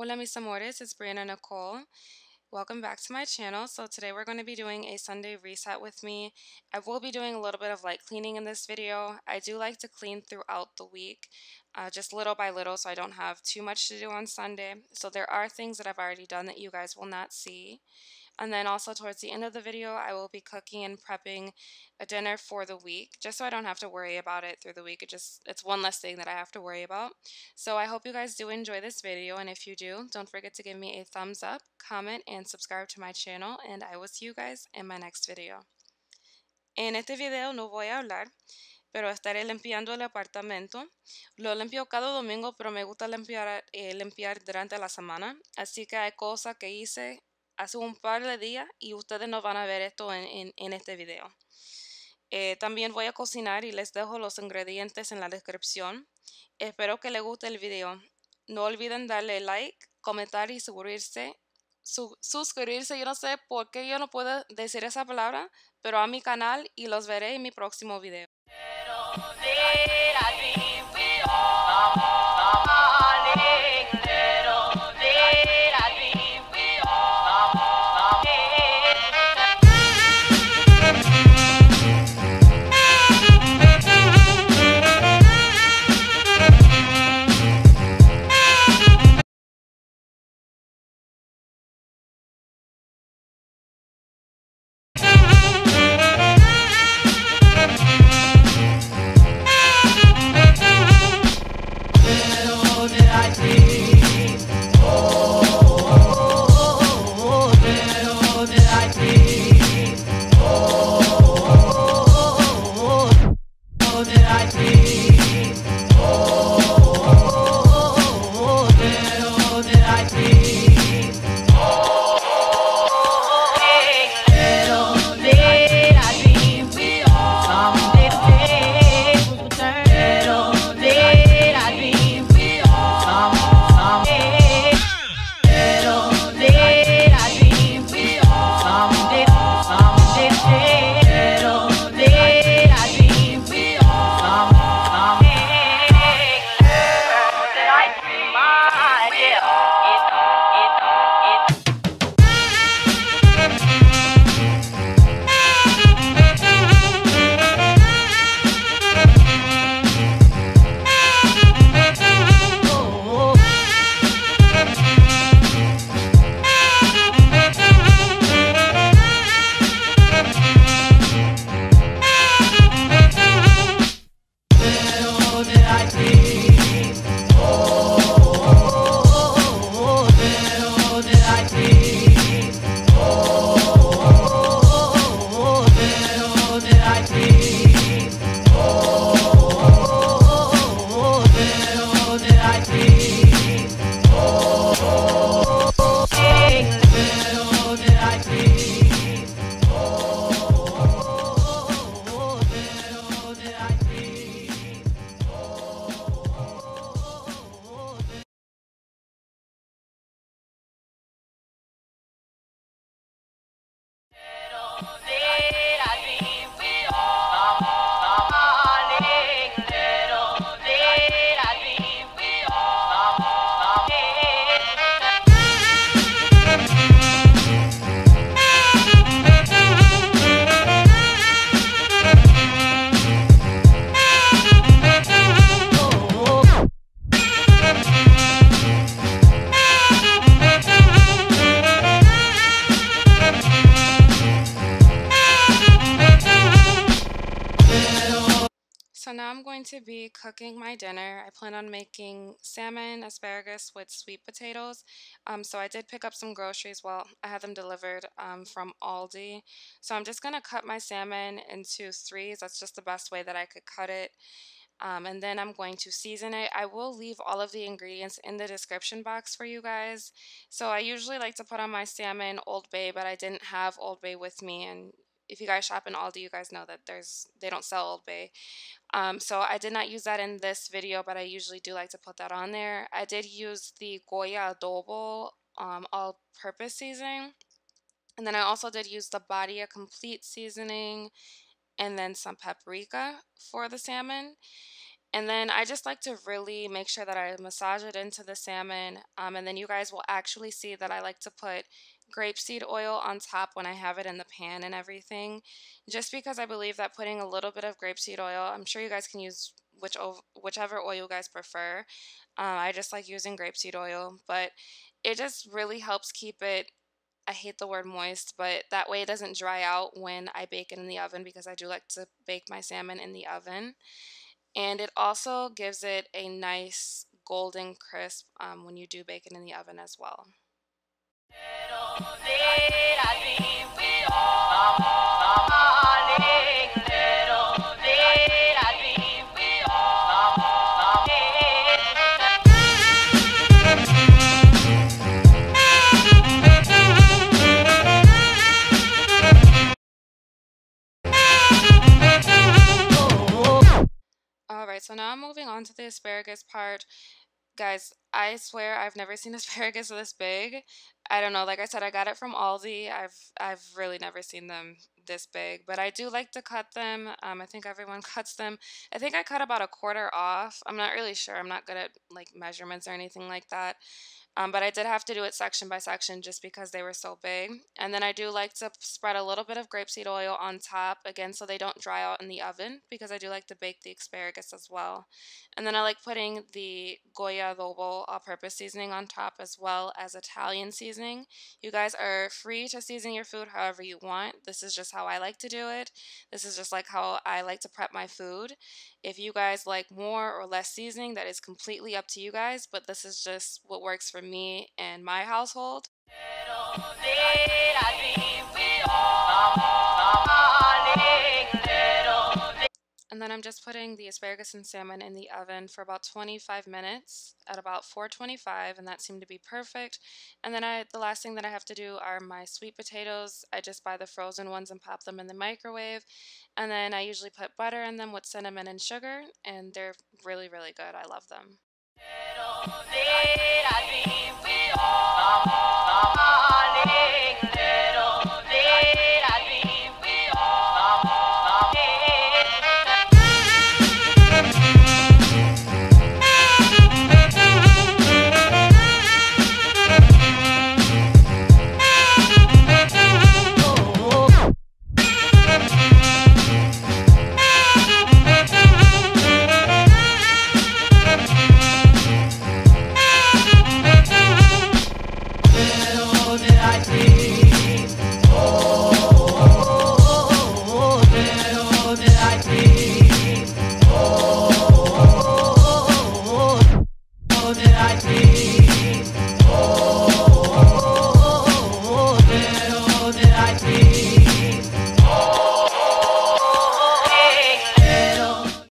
Hola mis amores, it's Breanna Nicole. Welcome back to my channel. So today we're going to be doing a Sunday reset with me. I will be doing a little bit of light cleaning in this video. I do like to clean throughout the week, just little by little, so I don't have too much to do on Sunday. So there are things that I've already done that you guys will not see. And then also towards the end of the video, I will be cooking and prepping a dinner for the week, just so I don't have to worry about it through the week. It's one less thing that I have to worry about. So I hope you guys do enjoy this video, and if you do, don't forget to give me a thumbs up, comment, and subscribe to my channel, and I will see you guys in my next video. En este video no voy a hablar, pero estaré limpiando el apartamento. Lo limpio cada domingo, pero me gusta limpiar durante la semana. Así que hay cosas que hice hace un par de días y ustedes no van a ver esto en este video. También voy a cocinar y les dejo los ingredientes en la descripción. Espero que les guste el video. No olviden darle like, comentar y suscribirse. Suscribirse, yo no sé por qué yo no puedo decir esa palabra, pero a mi canal, y los veré en mi próximo video. So now I'm going to be cooking my dinner. I plan on making salmon, asparagus with sweet potatoes. So I did pick up some groceries. Well, I had them delivered from Aldi. So I'm just going to cut my salmon into threes. That's just the best way that I could cut it. And then I'm going to season it. I will leave all of the ingredients in the description box for you guys. So I usually like to put on my salmon Old Bay, but I didn't have Old Bay with me, and if you guys shop in Aldi, you guys know that they don't sell Old Bay. So I did not use that in this video, but I usually do like to put that on there. I did use the Goya adobo all-purpose seasoning, and then I also did use the Badia complete seasoning, and then some paprika for the salmon. And then I just like to really make sure that I massage it into the salmon. And then you guys will actually see that I like to put grapeseed oil on top when I have it in the pan and everything. Just because I believe that putting a little bit of grapeseed oil, I'm sure you guys can use whichever oil you guys prefer. I just like using grapeseed oil, but it just really helps keep it, I hate the word moist, but that way it doesn't dry out when I bake it in the oven, because I do like to bake my salmon in the oven. And it also gives it a nice golden crisp when you do bake it in the oven as well. Alright, so now I'm moving on to the asparagus part. Guys, I swear I've never seen asparagus this big. I don't know, like I said, I got it from Aldi. I've really never seen them this big, but I do like to cut them. I think everyone cuts them. I think I cut about a quarter off. I'm not really sure. I'm not good at like measurements or anything like that. But I did have to do it section by section just because they were so big. And then I do like to spread a little bit of grapeseed oil on top, again, so they don't dry out in the oven, because I do like to bake the asparagus as well. And then I like putting the Goya adobo all-purpose seasoning on top, as well as Italian seasoning. You guys are free to season your food however you want. This is just how I like to do it. This is just like how I like to prep my food. If you guys like more or less seasoning, that is completely up to you guys, but this is just what works for me and my household. And then I'm just putting the asparagus and salmon in the oven for about 25 minutes at about 425, and that seemed to be perfect. And then the last thing that I have to do are my sweet potatoes. I just buy the frozen ones and pop them in the microwave. And then I usually put butter in them with cinnamon and sugar, and they're really, really good. I love them. Did I dream?